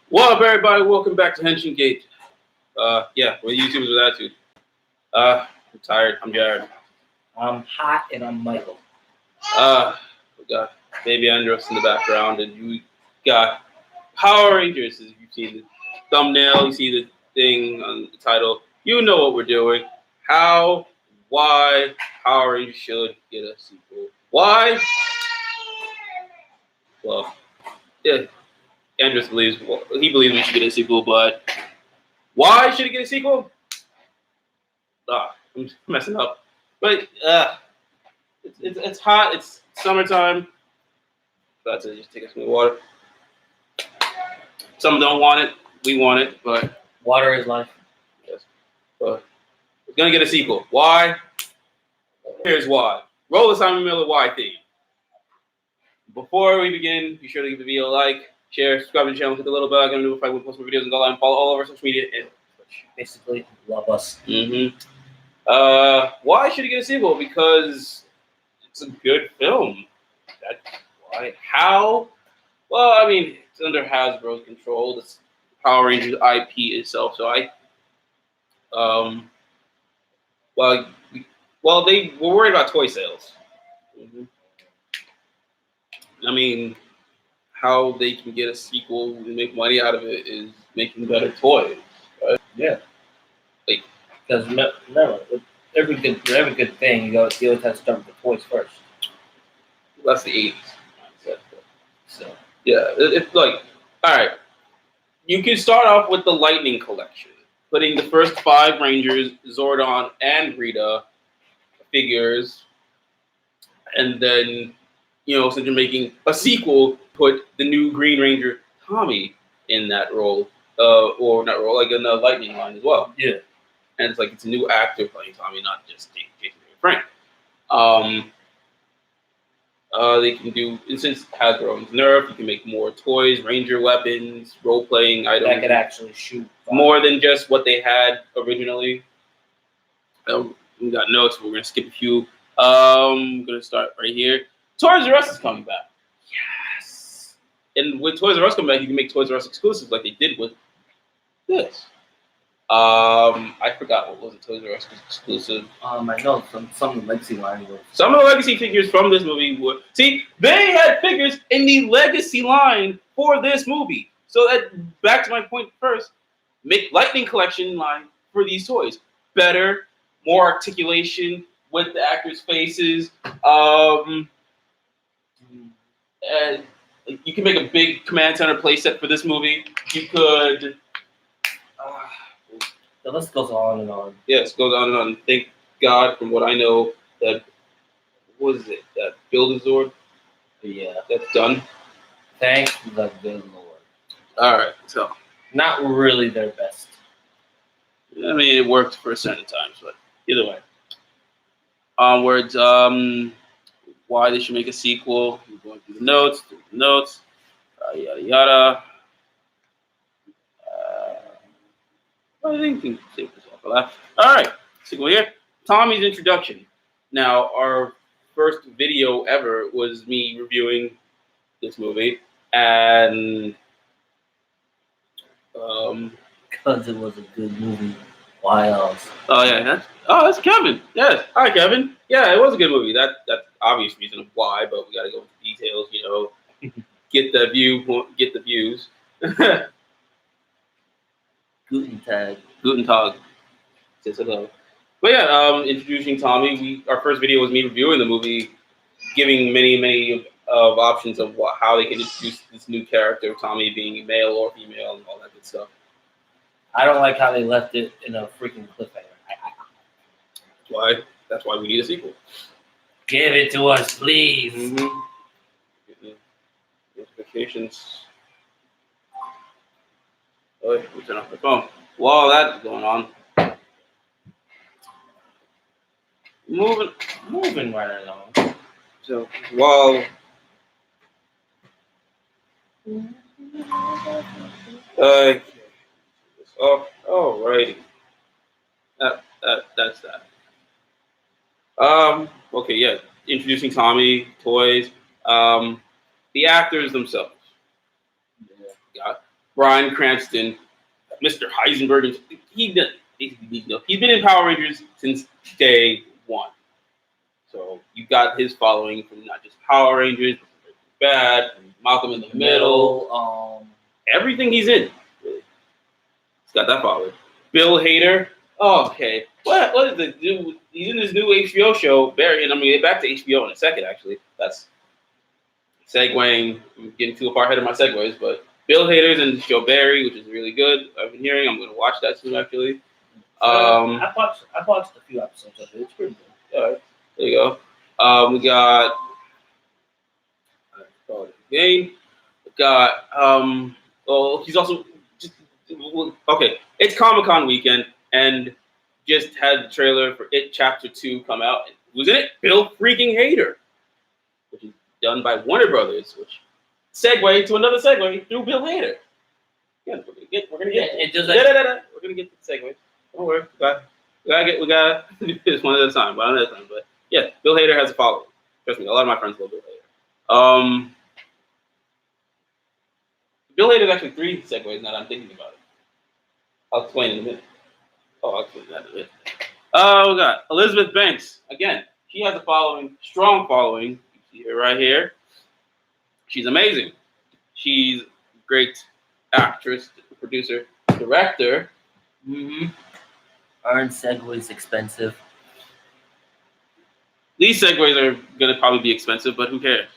What up, everybody? Welcome back to Henshin Gate. Yeah, we're YouTubers with attitude. I'm tired. I'm Jared. I'm hot and I'm Michael. We got Baby Andros in the background, and you got Power Rangers. As you've seen the thumbnail, you see the thing on the title. You know what we're doing. Why Power Rangers should get a sequel. Why? Well, yeah, Andros believes he believes we should get a sequel, but why should it get a sequel? I'm messing up. But it's hot. It's summertime. About to just take a swig of water. Some don't want it. We want it, but Water is life. yes. But it's gonna get a sequel. Why? Here's why. Roll the Simon Miller why theme. Before we begin, be sure to give the video a like, share, subscribe to the channel, hit the little bell icon, notify when we post more videos, and go live and follow all of our social media and Twitch. Basically, love us. Why should it get a sequel? Because it's a good film. That's why. How? Well, I mean, it's under Hasbro's control. It's Power Rangers IP itself. So they were worried about toy sales. I mean, how they can get a sequel and make money out of it is making better toys, right? Yeah. Like, because remember, with every good thing, you always have to start with the toys first. That's the 80s mindset. So yeah, it's like, all right, you can start off with the Lightning Collection, putting the first 5 Rangers, Zordon and Rita figures, and then, since you're making a sequel, put the new Green Ranger Tommy in that role, or not role, like in the Lightning line as well. Yeah. And it's like it's a new actor playing Tommy, not just Jason Frank. They can do, and since Hasbro owns Nerf, you can make more toys, Ranger weapons, role-playing items. That could actually shoot more than just what they had originally. We got notes, but we're going to skip a few. I'm going to start right here. Toys R Us is coming back. Yes! And with Toys R Us coming back, you can make Toys R Us exclusives like they did with this. I forgot what was a Toys R Us exclusive. I know from some of the Legacy line. Some of the Legacy figures from this movie were... See, they had figures in the Legacy line for this movie. So that, back to my point first, make Lightning Collection line for these toys. Better, more articulation with the actors' faces. And you can make a big Command Center playset for this movie. You could... the list goes on and on. Yes, goes on and on. Thank God, from what I know, that that Build-A-Zord? Yeah. That's done. Thank the good Lord. Alright, so. Not really their best. I mean, it worked for certain times, but either way. Onwards, why they should make a sequel. I'm going through the notes, yada yada. I think we can save this off for that. Alright, sequel here. Tommy's introduction. Now, our first video ever was me reviewing this movie, and because it was a good movie. Why else? Oh yeah, that's Kevin. Yes, hi Kevin. Yeah, it was a good movie. That's obvious reason of why, but we got to go into details. Get the views. Guten Tag. Says hello. But yeah, introducing Tommy. Our first video was me reviewing the movie, giving many of options of how they can introduce this new character, Tommy being male or female, and all that good stuff. I don't like how they left it in a freaking cliffhanger. That's why we need a sequel. Give it to us, please. Notifications. Oh, we turn off the phone. While that's going on, moving right along. So while alrighty, that's that. Okay, yeah. Introducing Tommy, toys, the actors themselves. Yeah. Bryan Cranston, Mr. Heisenberg, and he's been in Power Rangers since day one. So you got his following from not just Power Rangers, but Bad, Malcolm in the Middle, everything he's in. Really. He's got that following. Bill Hader. Oh, okay. What is it? He's in this new HBO show, Barry, and I'm gonna get back to HBO in a second. Actually, that's segueing. I'm getting too far ahead of my segues, but Bill Hader's in the show Barry, which is really good. I've been hearing. I'm gonna watch that soon. Actually, I watched a few episodes of it. It's pretty good. all right, there you go. We got. Game. We got. Oh, he's also just okay. It's Comic-Con weekend, and just had the trailer for It Chapter 2 come out. Who's in it? Bill freaking Hader, which is done by Warner Brothers, which segue to another segue through Bill Hader. Yeah, we're gonna get it just we're gonna get to the segue. Don't worry, we gotta do this one at a time, but another time. But yeah, Bill Hader has a following. Trust me, a lot of my friends love Bill Hader. Bill Hader's actually 3 segues now that I'm thinking about it. I'll explain in a minute. I'll explain that in a minute. We got Elizabeth Banks. Again, she has a following, strong following. You see her right here. She's amazing. She's a great actress, producer, director. Mm-hmm. Aren't segues expensive? These segues are going to probably be expensive, but who cares?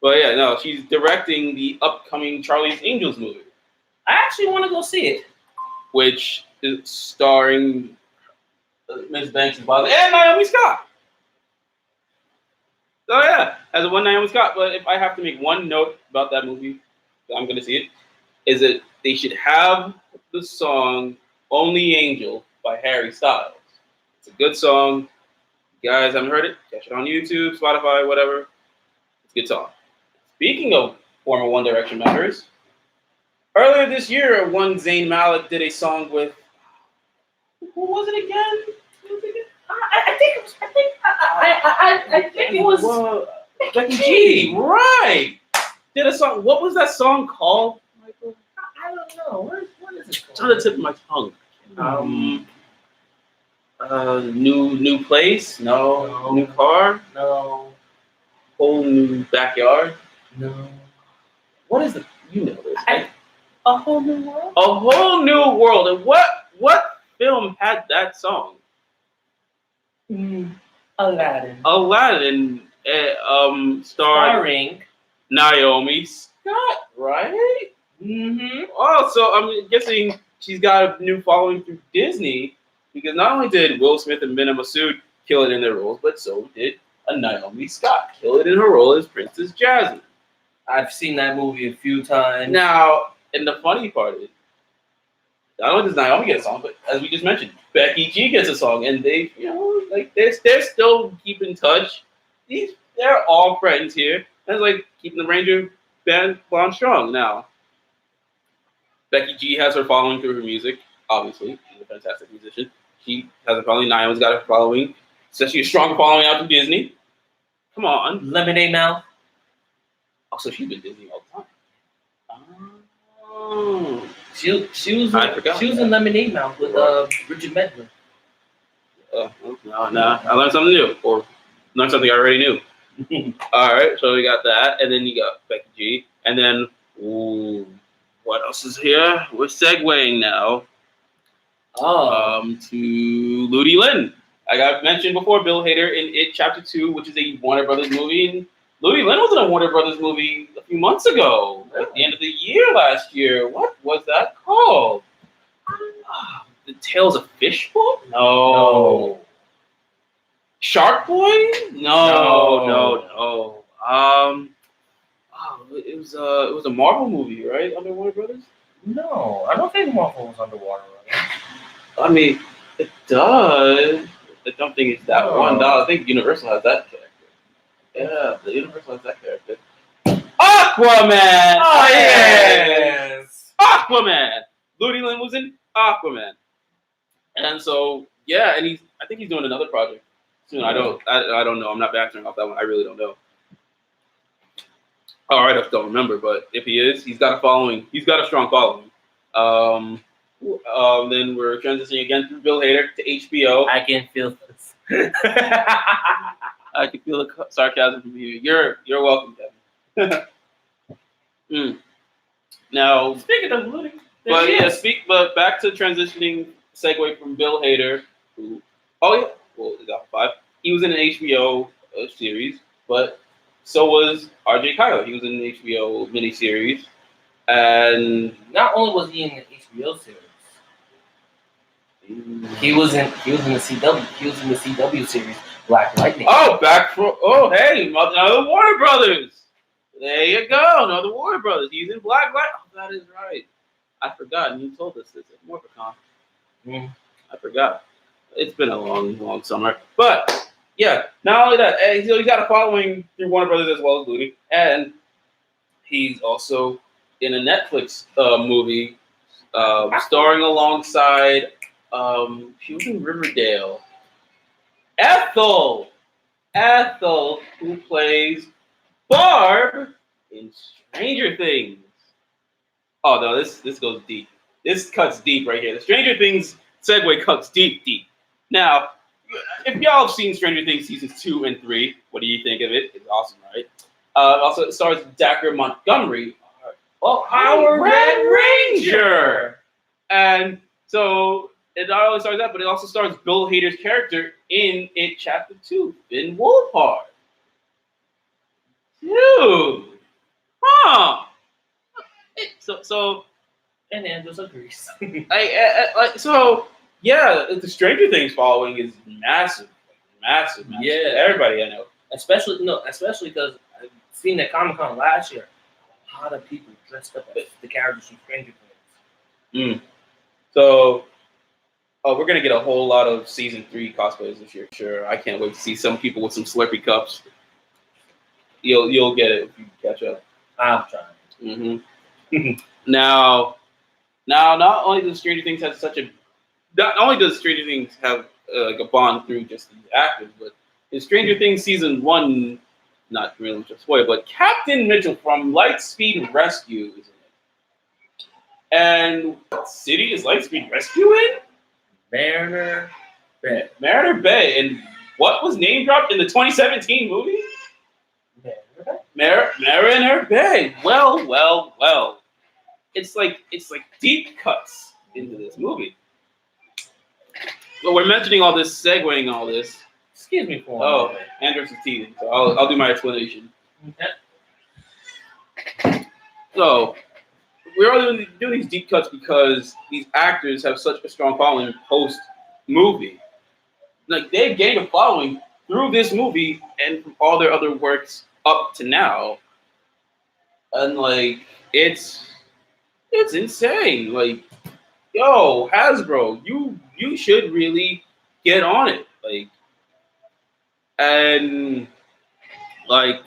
But yeah, no, she's directing the upcoming Charlie's Angels movie. I actually want to go see it. Which is starring Miss Banks' father and Naomi Scott. So yeah, as a one Naomi Scott. But if I have to make one note about that movie, I'm going to see it, is that they should have the song "Only Angel" by Harry Styles. It's a good song. If you guys haven't heard it, catch it on YouTube, Spotify, whatever. It's a good song. Speaking of former One Direction members, earlier this year, one Zayn Malik did a song with. Who was it again? I think it was Becky G. Right. Did a song. What was that song called, Michael? I don't know. What is it called? It's on the tip of my tongue. New place? No. New car? No. Whole new backyard? No. What is it? You know this. A Whole New World? A Whole New World. And what film had that song? Aladdin. Aladdin. Starring Naomi Scott, right? Mm-hmm. Oh, so I'm guessing she's got a new following through Disney, because not only did Will Smith and Minna Masood kill it in their roles, but so did Naomi Scott kill it in her role as Princess Jasmine. I've seen that movie a few times. Now, and the funny part is, not only does Naomi get a song, but as we just mentioned, Becky G gets a song, and they, they're still keep in touch. They're all friends here, and it's like keeping the Ranger band on strong. Now, Becky G has her following through her music. Obviously, she's a fantastic musician. She has a following. Naomi's got her following. Especially a strong following out to Disney. Come on. Lemonade Mouth. Also, she's been Disney all the time. Oh. She was in Lemonade Mouth with Richard Medley. No. I learned something new. Or learned something I already knew. All right, so we got that. And then you got Becky G. And then, what else is here? We're segueing now. To Ludi Lin. Like I mentioned before, Bill Hader in It Chapter 2, which is a Warner Brothers movie. And Ludi Lin was in a Warner Brothers movie a few months ago, at the end of the year last year. What was that called? The Tales of Fishbowl? No. Shark Boy? No. It was a Marvel movie, right? Under Warner Brothers? No, I don't think Marvel was under Warner Brothers. I mean, it does. I don't think it's that one. No, I think Universal has that character. Yeah, the Universal has that character. Aquaman! Oh, yes! Aquaman! Ludi Lin was in Aquaman. And so, yeah, and I think he's doing another project soon. I don't know. I'm not backing off that one. I really don't know. All right, I don't remember, but if he is, he's got a following. He's got a strong following. Um, then we're transitioning again through Bill Hader to HBO. I can feel this. I can feel the sarcasm from you. You're welcome, Kevin. Now, Speaking of looting, but back to transitioning segue from Bill Hader, who he got 5. He was in an HBO series, but so was RJ Kyler. He was in an HBO miniseries, and not only was he in the HBO series, he was in the CW. He was in the CW series Black Lightning. Hey, another Warner Brothers. There you go, another Warner Brothers. He's in Black Lightning. Oh, that is right. I forgot. And you told us this at Morphicon. I forgot. It's been a long, long summer. But yeah, not only that, he's got a following through Warner Brothers as well as Looney, and he's also in a Netflix movie starring alongside. She was in Riverdale. Ethel, who plays Barb in Stranger Things. Oh no, this goes deep. This cuts deep right here. The Stranger Things segue cuts deep. Now, if y'all have seen Stranger Things seasons 2 and 3, what do you think of it? It's awesome, right? Also, it stars Dacre Montgomery, our Red Ranger, and so it not only stars that, but it also stars Bill Hader's character in It Chapter 2, Finn Wolfhard. Dude, huh? So and Andrews agrees. Yeah, the Stranger Things following is massive. Yeah, everybody I know, especially because I've seen at Comic-Con last year, a lot of people dressed up as the characters from Stranger Things. So, we're gonna get a whole lot of season 3 cosplays this year. Sure, I can't wait to see some people with some Slurpee cups. You'll get it if you catch up. I'm trying. Now, not only does Stranger Things have like a bond through just the actors, but in Stranger Things season 1, not really just spoiler, but Captain Mitchell from Lightspeed Rescue is in it. And what city is Lightspeed Rescue in? Mariner Bay. And what was name dropped in the 2017 movie? Mariner Bay. Well. It's like deep cuts into this movie. But we're mentioning all this, segueing all this. Excuse me for a moment. Andrews is teasing, so I'll do my explanation. Okay. So we're only doing these deep cuts because these actors have such a strong following post movie. Like they've gained a following through this movie and from all their other works up to now. And like it's insane. Like, yo, Hasbro, you should really get on it. Like, and like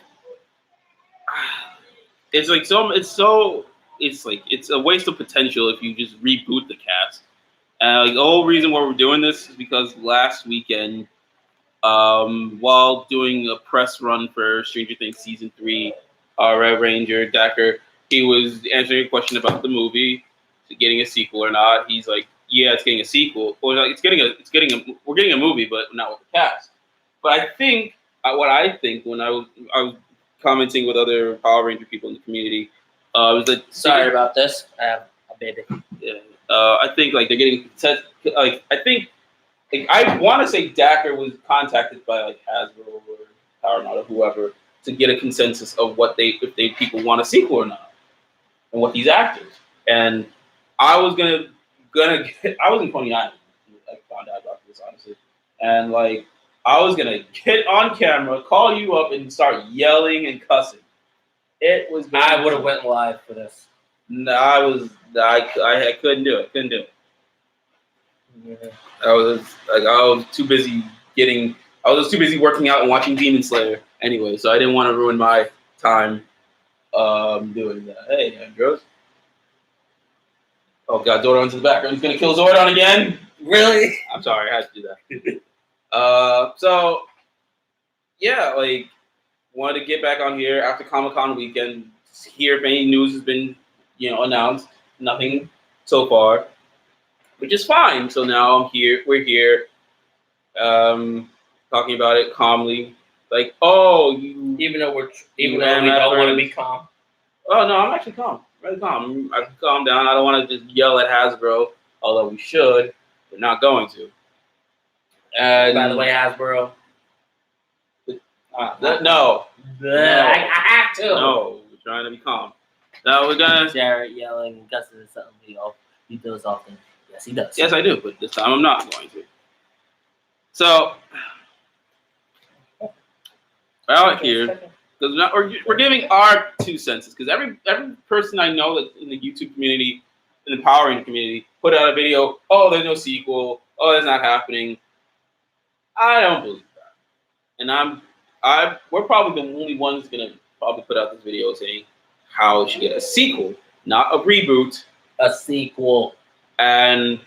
it's a waste of potential if you just reboot the cast. And like the whole reason why we're doing this is because last weekend, while doing a press run for Stranger Things season 3, Red Ranger Dacre, he was answering a question about the movie, getting a sequel or not. He's like, yeah, it's getting a sequel. Or like, we're getting a movie, but not with the cast. But I think when I was commenting with other Power Ranger people in the community, was that Sorry about this. I have a baby. Yeah. I think like they're getting like I want to say Dacre was contacted by like Hasbro or Paramount or whoever to get a consensus of what if people want a sequel or not, and what these actors. And I was I was in Coney Island. I found out about this honestly, and like I was gonna get on camera, call you up, and start yelling and cussing. It was. I would have went live for this. No, I couldn't do it. Yeah. I was too busy working out and watching Demon Slayer anyway, so I didn't want to ruin my time doing that. Hey, Andros. Oh god, Zordon's in the background. He's gonna kill Zordon again. Really? I'm sorry, I had to do that. So yeah, like wanted to get back on here after Comic-Con weekend, hear if any news has been, announced. Nothing so far, which is fine. So now I'm here. We're here, talking about it calmly. Like, even though we don't want to be calm. Oh no, I'm actually calm. Really calm. I can calm down. I don't want to just yell at Hasbro, although we should. We're not going to. And by the way, Hasbro. No. I have to. No, we're trying to be calm. Now we're gonna. Jared yelling, Gus is something he does often. Yes, he does. Yes, I do, but this time I'm not going to. So, out here, because we're giving our 2 cents. Because every person I know that's in the YouTube community, in the Power Ranger community, put out a video. Oh, there's no sequel. Oh, that's not happening. I don't believe that, and we're probably the only ones gonna probably put out this video saying how it should get a sequel, not a reboot. A sequel. And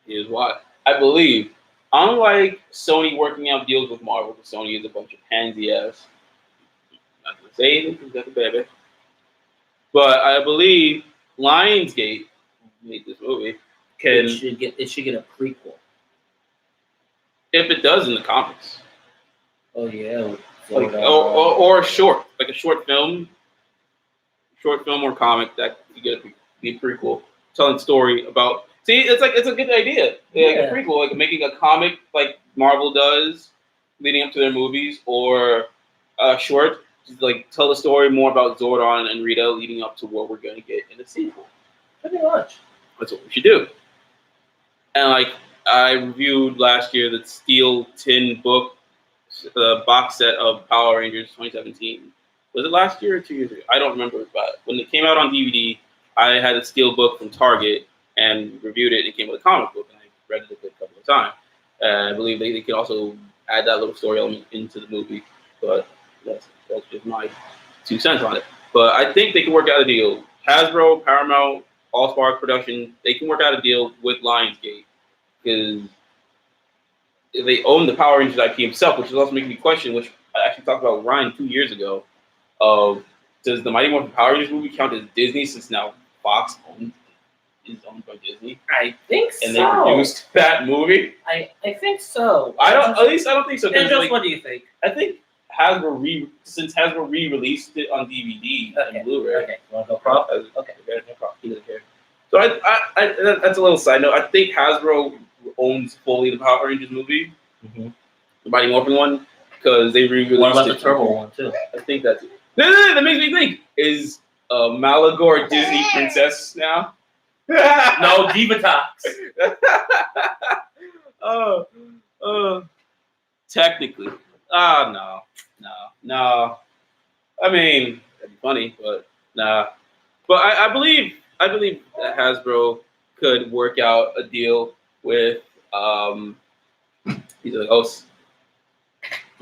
here's why. I believe, unlike Sony working out deals with Marvel, because Sony is a bunch of pansy ass. Not gonna say anything because that's a baby. But I believe Lionsgate made this movie. It should get a prequel. If it does in the comics. Oh yeah. Like, or a short, like a short film or comic that you get to be a prequel, telling story about. See, it's a good idea. Like a prequel, like making a comic like Marvel does, leading up to their movies, or a short, just like tell the story more about Zordon and Rita, leading up to what we're gonna get in the sequel. Pretty much. That's what we should do. And like I reviewed last year, the Steel Tin book. The box set of Power Rangers 2017. Was it last year or 2 years ago? I don't remember. But when it came out on DVD, I had a steel book from Target and reviewed it. It came with a comic book, and I read it a couple of times. I believe they can also add that little story element into the movie. But that's just my 2 cents on it. But I think they can work out a deal. Hasbro, Paramount, All Spark Production, they can work out a deal with Lionsgate because they own the Power Rangers IP himself, which is also making me question, which I actually talked about with Ryan 2 years ago, of does the Mighty Morphin Power Rangers movie count as Disney since now Fox is owned by Disney? I think so. And they produced that movie? I think so. I don't think so. What do you think? I think Hasbro re-released it on DVD and Blu-ray. Okay, you want to go prop? Okay, no problem. He doesn't care. So I that's a little side note. I think Hasbro owns fully the Power Rangers movie, the Mighty Morphin one, because they re-released it. What about the Turbo one too? I think that's it. That makes me think: is Malagor Disney princess now? No, Divatox. Technically, no. I mean, that'd be funny, but nah. But I believe that Hasbro could work out a deal with the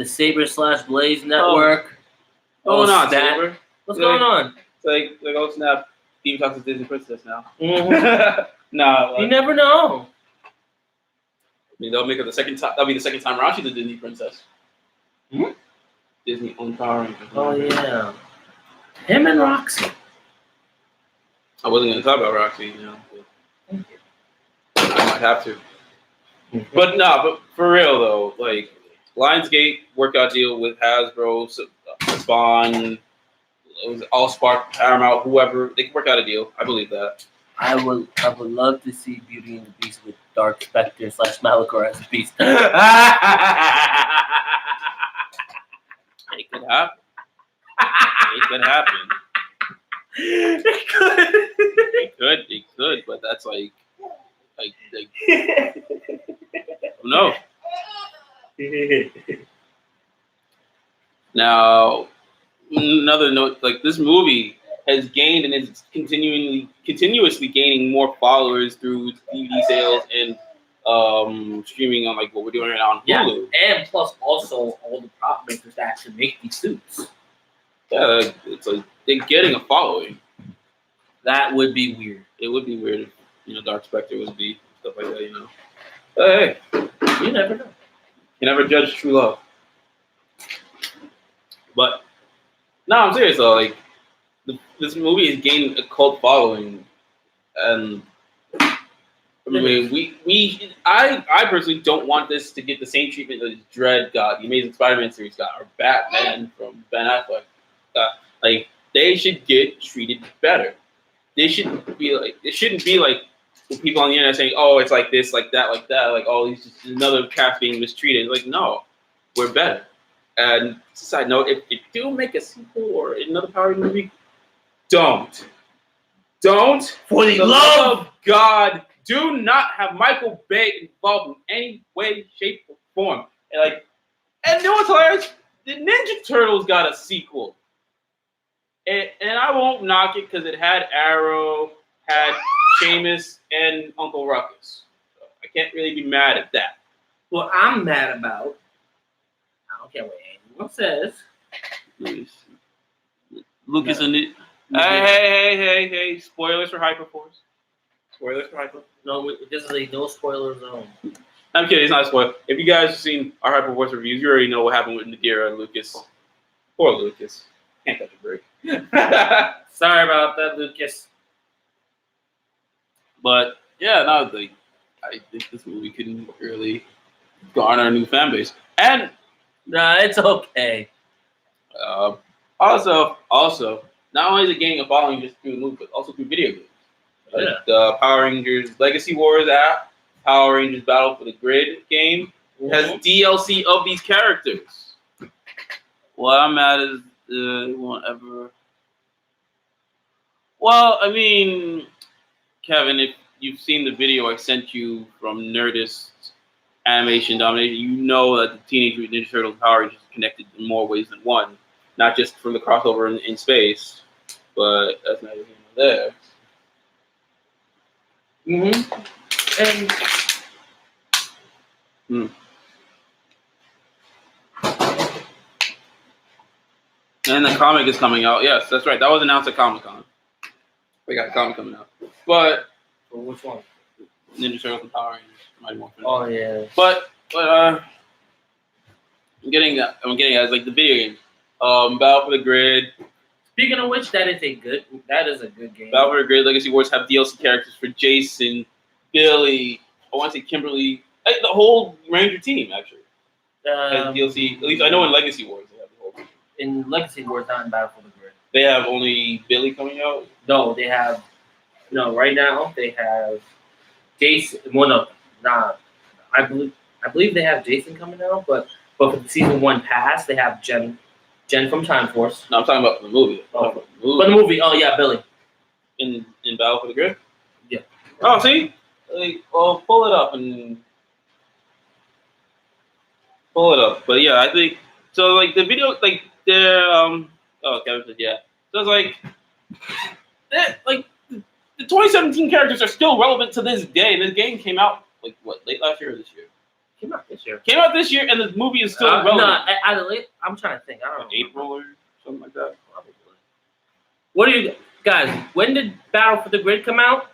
Saber/Blaze Network. Saber. What's going on? It's like snap, Divatox is Disney princess now. No, you never know. I mean, they'll make it the second time. That'll be the second time around she's a Disney princess. Disney owned Power Rangers. Oh yeah, him and Roxy. I wasn't going to talk about Roxy, but I might have to. But for real though, like Lionsgate workout deal with Hasbro, Spawn, All Spark, Paramount, whoever, they can work out a deal. I believe that. I would love to see Beauty and the Beast with Dark Spectre / Malachor as a beast. It could happen. It could happen. It could, but that's like no. Now, another note, like this movie has gained and is continuously gaining more followers through DVD sales and streaming on like what we're doing right now on Hulu. Yeah, and plus also all the prop makers that actually make these suits. Yeah, it's like they're getting a following. That would be weird. It would be weird if Dark Spectre was B, stuff like that, But hey, you never know. You never judge true love. But no, I'm serious though. Like this movie has gained a cult following, and I mean, I personally don't want this to get the same treatment that Dredd got, the Amazing Spider-Man series got, or Batman from Ben Affleck got. Like they should get treated better. They shouldn't be like it shouldn't be like people on the internet saying, "Oh, it's like this, like that, like that." Like, "Oh, he's just another cast being mistreated." Like, no, we're better. And side note, if you do make a sequel or another Power Rangers movie, don't For the love of God, do not have Michael Bay involved in any way, shape, or form. And you know what's hilarious? The Ninja Turtles got a sequel. And I won't knock it because it had Arrow, had Sheamus, and Uncle Ruckus. So I can't really be mad at that. What I'm mad about, I don't care what anyone says. Lucas and it. Hey! Spoilers for Hyperforce. Spoilers for Hyperforce. No, this is a no spoiler zone. I'm kidding. It's not a spoiler. If you guys have seen our Hyperforce reviews, you already know what happened with Nadira and Lucas. Poor Lucas. Can't catch a break. Sorry about that, Lucas. But yeah, no, I think this movie can really garner a new fan base. And Nah, it's okay. also, not only is it gaining a following just through the movie, but also through video games. Like Yeah. the Power Rangers Legacy Wars app, Power Rangers Battle for the Grid game has DLC of these characters. What I'm mad is it won't ever. Well, I mean, Kevin, if you've seen the video I sent you from Nerdist Animation Domination, you know that the Teenage Mutant Ninja Turtles Power Rangers is connected in more ways than one. Not just from the crossover in space, but that's neither here nor there. And the comic is coming out. Yes, that's right. That was announced at Comic-Con. We got a comic coming out. But Which one? Ninja Turtles and Power Rangers. Mighty Morphin. Oh yeah. But I'm getting at like the video games. Battle for the Grid. Speaking of which, that is a good game. Battle for the Grid Legacy Wars have DLC characters for Jason, Billy, I want to say Kimberly, like the whole Ranger team actually. Has DLC. At least I know in Legacy Wars they have the whole team. In Legacy Wars, not in Battle for the Grid. They have only Billy coming out? No, they have. No, right now they have Jason. Well, no, nah. I believe they have Jason coming out, but for the season 1 pass, they have Jen from Time Force. No, I'm talking about for the movie. For the movie, oh yeah, Billy. In Battle for the Grid? Yeah. Oh, see? Pull it up and pull it up. But yeah, I think so. Like the video, like they're Kevin said yeah. So it's like the 2017 characters are still relevant to this day. This game came out like what, late last year or this year? Came out this year. Came out this year, and the movie is still relevant. No, either late. I'm trying to think. I don't know. April or something like that. Probably. What do you guys? When did Battle for the Grid come out?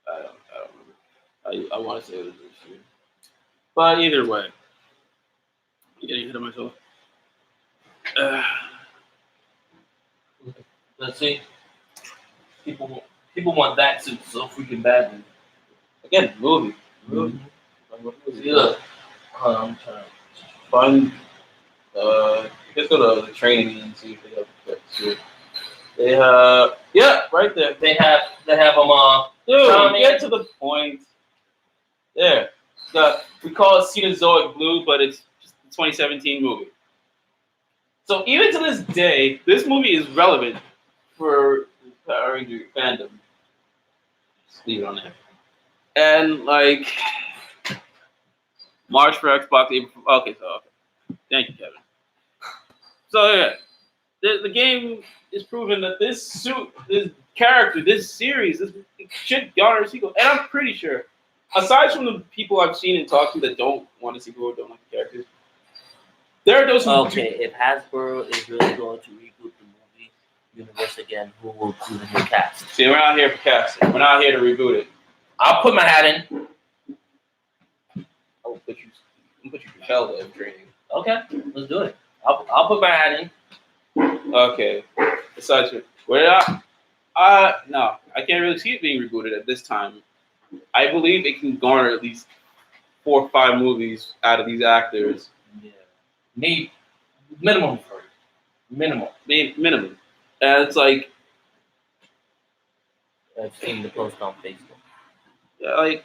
I don't remember. I want to say it was this year. But either way, I'm getting ahead of myself. Let's see. People want that suit so freaking badly. Again, movie. See, look. I'm trying. Fun. Let's go to the training and see if they have the suit. They have, right there. They have them. Dude, get to the point. There. We call it Cenozoic Blue, but it's just the 2017 movie. So even to this day, this movie is relevant for Power Ranger fandom. Just leave it on there. And like March for Xbox. Okay. Thank you, Kevin. So yeah, the game is proven that this suit, this character, this series, this should garner a sequel. And I'm pretty sure, aside from the people I've seen and talked to that don't want a sequel or don't like the characters, there are those who if Hasbro is really going to reboot the movie universe again, who will do the new cast? See, we're not here for casting. We're not here to reboot it. I'll put my hat in. I'll put you through hell of training. Okay, let's do it. I'll put my hat in. Okay. Besides, no, I can't really see it being rebooted at this time. I believe it can garner at least 4 or 5 movies out of these actors. Yeah. Maybe minimum 3. Minimum. Minimum. And it's like, I've seen the post on Facebook. like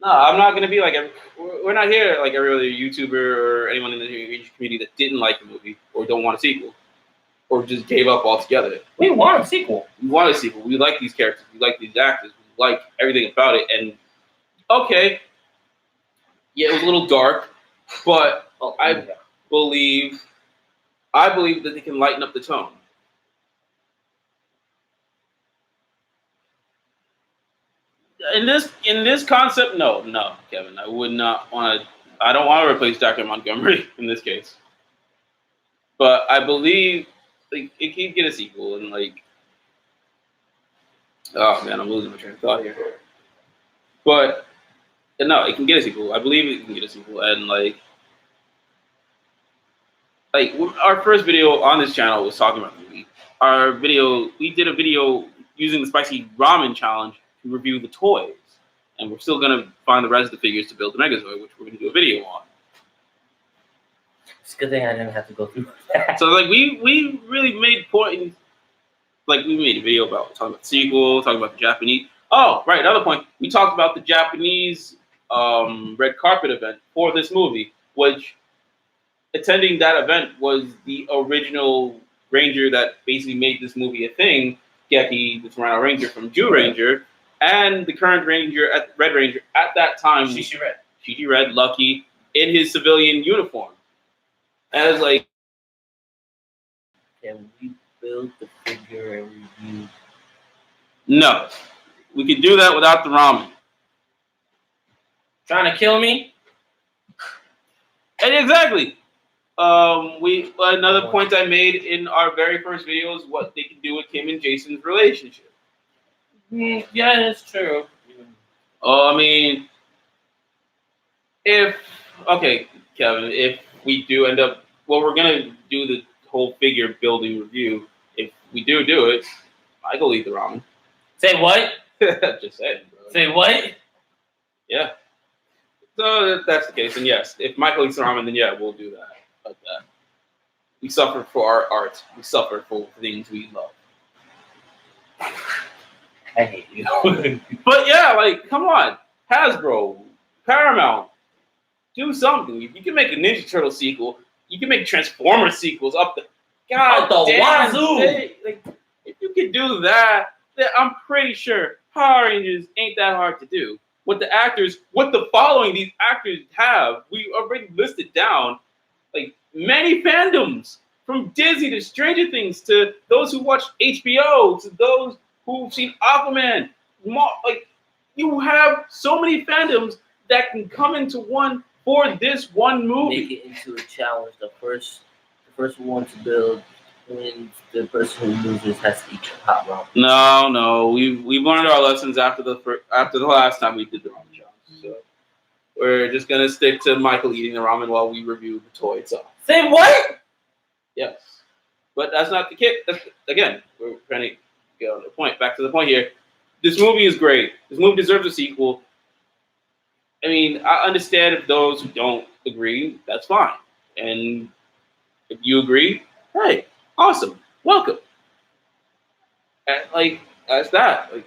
no, I'm not gonna be like we're not here like every other YouTuber or anyone in the community that didn't like the movie or don't want a sequel or just gave up altogether. We want a sequel. We want a sequel. We like these characters. We like these actors. We like everything about it. And okay, yeah, it was a little dark, but I believe that they can lighten up the tone. In this concept, no, Kevin, I would not want to. I don't want to replace Dr. Montgomery in this case. But I believe like it can get a sequel and like. Oh man, I'm losing my train of thought here. But no, it can get a sequel. I believe it can get a sequel, and like our first video on this channel was talking about the movie. We did a video using the spicy ramen challenge to review the toys, and we're still gonna find the rest of the figures to build the Megazord, which we're gonna do a video on. It's a good thing I didn't have to go through that. So like we really made point. Like we made a video about talking about the sequel, talking about the Japanese. Oh, right, another point. We talked about the Japanese red carpet event for this movie, which attending that event was the original Ranger that basically made this movie a thing, Geki, the Toronto Ranger from Jew Ranger, and the current Red Ranger at that time, Shishi Red, Lucky, in his civilian uniform. And I was like, can we build the figure and review? No, we could do that without the ramen. Trying to kill me? And exactly. Another point I made in our very first video is what they can do with Kim and Jason's relationship. Yeah, that's true. I mean, Kevin, if we do end up, we're gonna do the whole figure building review. If we do it, I go eat the ramen. Say what? Just saying, bro. Say what? Yeah. So if that's the case, and yes, if Michael eats the ramen, then yeah, we'll do that. Like that. We suffer for our art. We suffer for things we love. I hate you. But yeah, like, come on. Hasbro, Paramount, do something. If you can make a Ninja Turtle sequel, you can make Transformers sequels up the wazoo. Like, if you could do that, then I'm pretty sure Power Rangers ain't that hard to do. What the following these actors have, we already listed down, like, many fandoms, from Disney to Stranger Things to those who watch HBO to those who've seen Aquaman. Like, you have so many fandoms that can come into one for this one movie. Make it into a challenge. The first one to build wins. The person who loses has to eat the hot ramen. No, we've learned our lessons after the last time we did the ramen challenge. So we're just gonna stick to Michael eating the ramen while we review the toy itself. Say what? Yes, but that's not the case. Again, we're trying to get on the point. Back to the point here. This movie is great. This movie deserves a sequel. I mean, I understand if those who don't agree, that's fine. And if you agree, hey, awesome, welcome. And like, that's that. Like,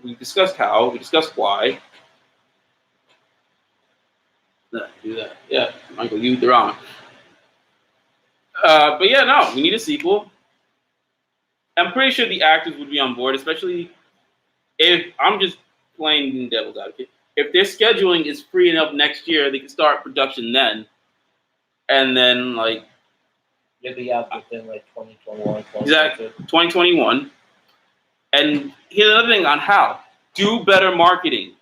we discussed how, we discussed why. Do that. Yeah, Michael, you eat the ramen. But yeah, no, we need a sequel. I'm pretty sure the actors would be on board, especially if I'm just playing devil's advocate. If their scheduling is free enough next year, they can start production then. And then, like, you'll be out within like 2021, exactly, 2021. And here's another thing on how. Do better marketing.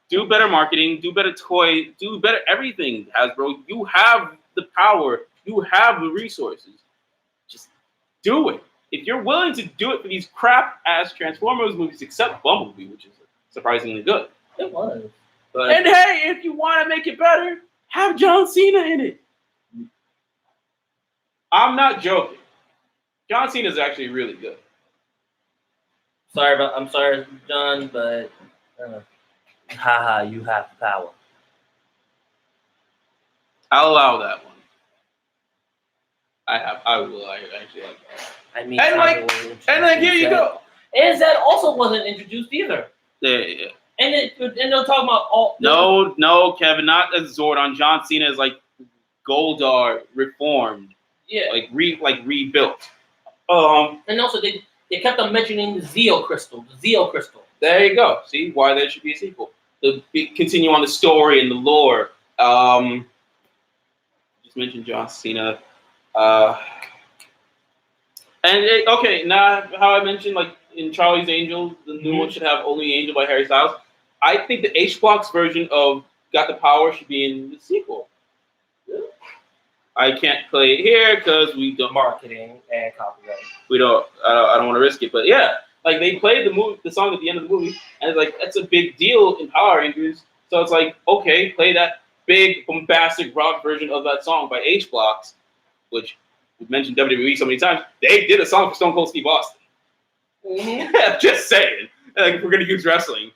Do better marketing. Do better toy. Do better everything, Hasbro. You have the power. You have the resources. Just do it. If you're willing to do it for these crap-ass Transformers movies, except Bumblebee, which is surprisingly good. It was. And hey, if you want to make it better, Have John Cena in it. I'm not joking. John Cena is actually really good. I'm sorry, John, but haha, you have power. I'll allow that one. I will. I actually have that. I mean, And like here you go. And Zed also wasn't introduced either. Yeah. And they're talking about all. No, Kevin, not as Zordon. John Cena is like Goldar reformed. Yeah. Like rebuilt. And also they kept on mentioning the Zeo Crystal. There you go. See why there should be a sequel. Continue on the story and the lore. Just mentioned John Cena. Okay, now how I mentioned, like in Charlie's Angels, the new one should have Only Angel by Harry Styles. I think the H-Block's version of Got the Power should be in the sequel. I can't play it here because we don't marketing and copyright. We don't. I don't want to risk it, but yeah, like they played the song at the end of the movie, and it's like that's a big deal in Power Rangers. So it's like, okay, play that big bombastic rock version of that song by H-Blocks, which we've mentioned WWE so many times. They did a song for Stone Cold Steve Austin. Mm-hmm. Just saying, like if we're gonna use wrestling.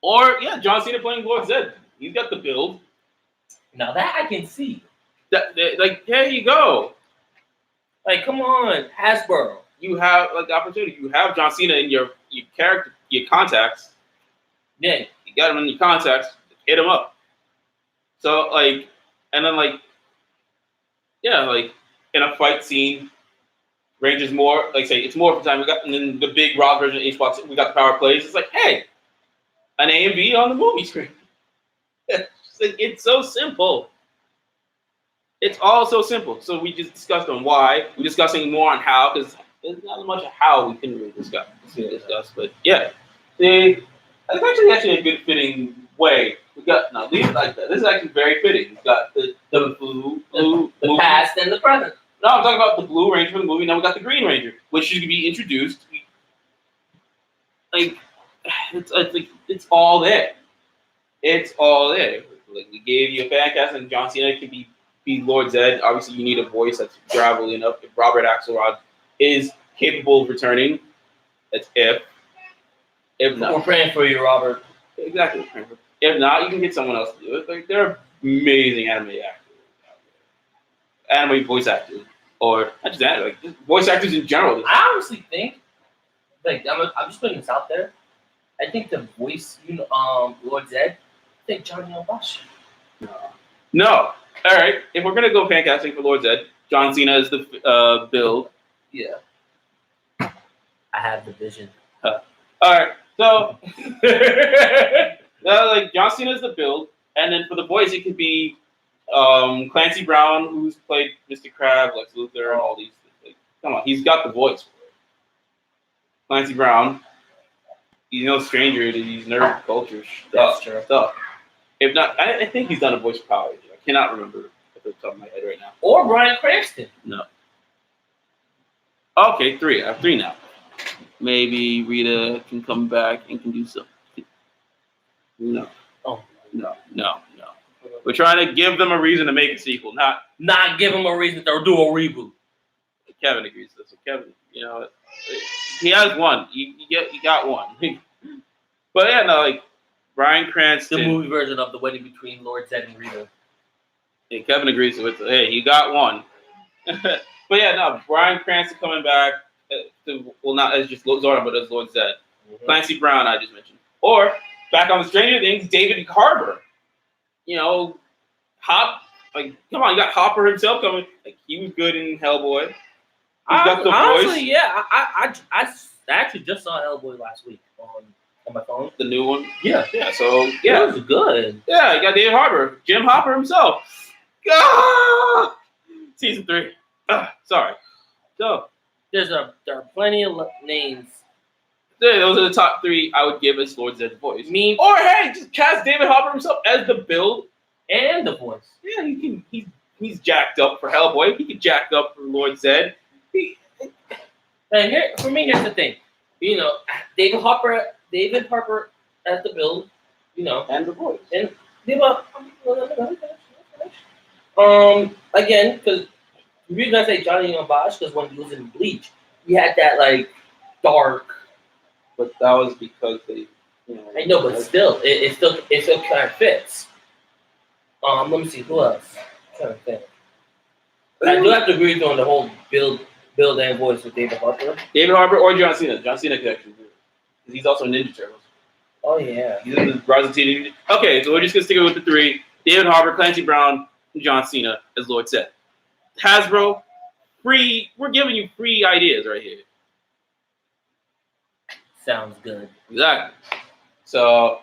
Or yeah, John Cena playing Lord Zed. He's got the build. Now that I can see. Like there you go. Like come on, Hasbro. You have like the opportunity. You have John Cena in your character, your contacts. Yeah, you got him in your contacts. Hit him up. So like, and then like, yeah, like in a fight scene, Rangers more like say it's more of the time we got, and then the big Rock version of H-Box, we got the power plays. It's like, hey, an A and B on the movie screen. It's so simple. It's all so simple. So we just discussed on why. We're discussing more on how, because there's not much of how we can really discuss. But yeah, it's actually a good fitting way. We got now leave it like that. This is actually very fitting. We've got the blue, the past and the present. No, I'm talking about the Blue Ranger from the movie. Now we got the Green Ranger, which should be introduced. Like it's all there. It's all there. Like we gave you a fan cast, and John Cena can be Lord Zed. Obviously, you need a voice that's gravelly enough. If Robert Axelrod is capable of returning, that's if. If not, we're praying for you, Robert. Exactly. If not, you can get someone else to do it. Like there are amazing anime actors, anime voice actors, or not just anime, like just voice actors in general. I honestly think, like I'm just putting this out there. I think the voice, Lord Zed. I think Johnny Obashi. No. All right. If we're gonna go fan casting for Lord Zed, John Cena is the build. Yeah. I have the vision. All right. So, like John Cena is the build, and then for the voice, it could be Clancy Brown, who's played Mr. Crab, Lex Luthor, and all these. Like, come on, he's got the voice for it. Clancy Brown. He's no stranger to these nerd culture stuff. If not, I think he's done a voice for Power Rangers. I cannot remember at the top of my head right now. Or Bryan Cranston. No. Okay, 3. I have 3 now. Maybe Rita can come back and can do something. No. Oh. No. We're trying to give them a reason to make a sequel, not give them a reason to do a reboot. Kevin agrees with this. So Kevin, he has one. You got one. But yeah, no, like Bryan Cranston. The movie version of The Wedding Between Lord Zed and Rita. Hey, Kevin agrees with it. Hey, you got one. But yeah, no, Bryan Cranston coming back. Not as just Zordon, but as Lord Zed. Mm-hmm. Clancy Brown, I just mentioned. Or, back on the Stranger Things, David Harbour. Come on, you got Hopper himself coming. Like, he was good in Hellboy. He's got the honestly, voice. Yeah, I actually just saw Hellboy last week on my phone. The new one? Yeah. So, yeah. It was good. Yeah, you got David Harbour. Jim Hopper himself. Ah! Season 3. Sorry. So, there are plenty of names. Yeah, those are the top 3 I would give as Lord Zed's voice. Or hey, just cast David Harbour himself as the build and the voice. Yeah, he can. He's jacked up for Hellboy. He can jack up for Lord Zed. For me, here's the thing. David Harper as the build, And the voice. And again, because the reason I say Johnny Young Bosch, because when he was in Bleach, he had that like dark. But that was because they, I know, but still, it still kind of fits. Let me see who else. I'm trying to think. I do have to agree on the whole build and voice with David Harper. David Harbour or John Cena. John Cena could actually do it. 'Cause he's also in Ninja Turtles. Oh yeah. He's in the Rise of Teen. Okay, so we're just gonna stick with the three: David Harbour, Clancy Brown, and John Cena, as Lloyd said. Hasbro, free. We're giving you free ideas right here. Sounds good. Exactly. So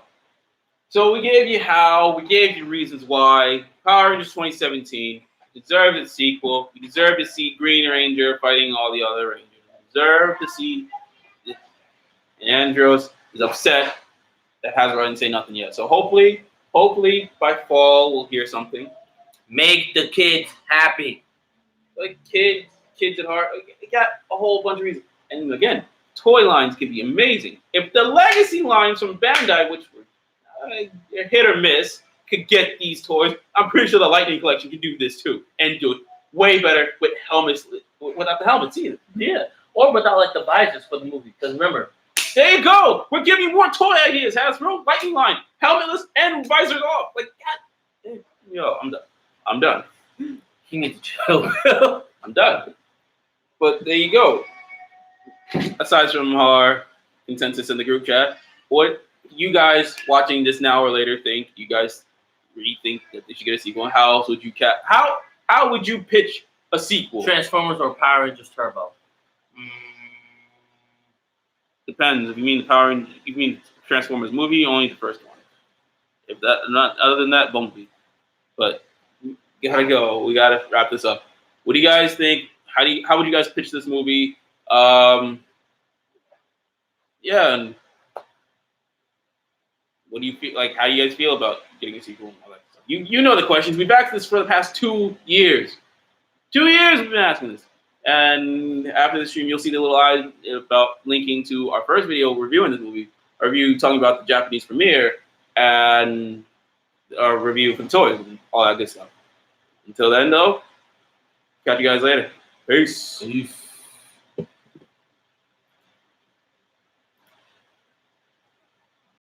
we gave you how. We gave you reasons why. Power Rangers 2017 deserved a sequel. You deserve to see Green Ranger fighting all the other Rangers. You deserve to see. Andros is upset that Hasbro didn't say nothing yet. So hopefully by fall we'll hear something. Make the kids happy. Like kids at heart. It got a whole bunch of reasons. And again, toy lines can be amazing. If the legacy lines from Bandai, which were hit or miss, could get these toys, I'm pretty sure the Lightning Collection can do this too, and do it way better with helmets, without the helmets either. Yeah, or without like the visors for the movie. Because remember, there you go. We're giving you more toy ideas, Hasbro. Lightning line, helmetless, and visors off. Like, God, yo, I'm done. You need to chill. I'm done. But there you go. Aside from our consensus in the group chat, what you guys watching this now or later think? You guys really think that they should get a sequel? And how else would you how would you pitch a sequel? Transformers or Power Rangers Turbo? Depends. If you mean you mean Transformers movie, only the first one. If that not other than that, Bumblebee. But we gotta go. We gotta wrap this up. What do you guys think? How would you guys pitch this movie? Yeah, and what do you feel like? How do you guys feel about getting a sequel? You know the questions. We've asked this for the past 2 years. 2 years we've been asking this. And after the stream, you'll see the little eye about linking to our first video reviewing this movie, a review talking about the Japanese premiere, and our review for the toys and all that good stuff. Until then, though, catch you guys later. Peace.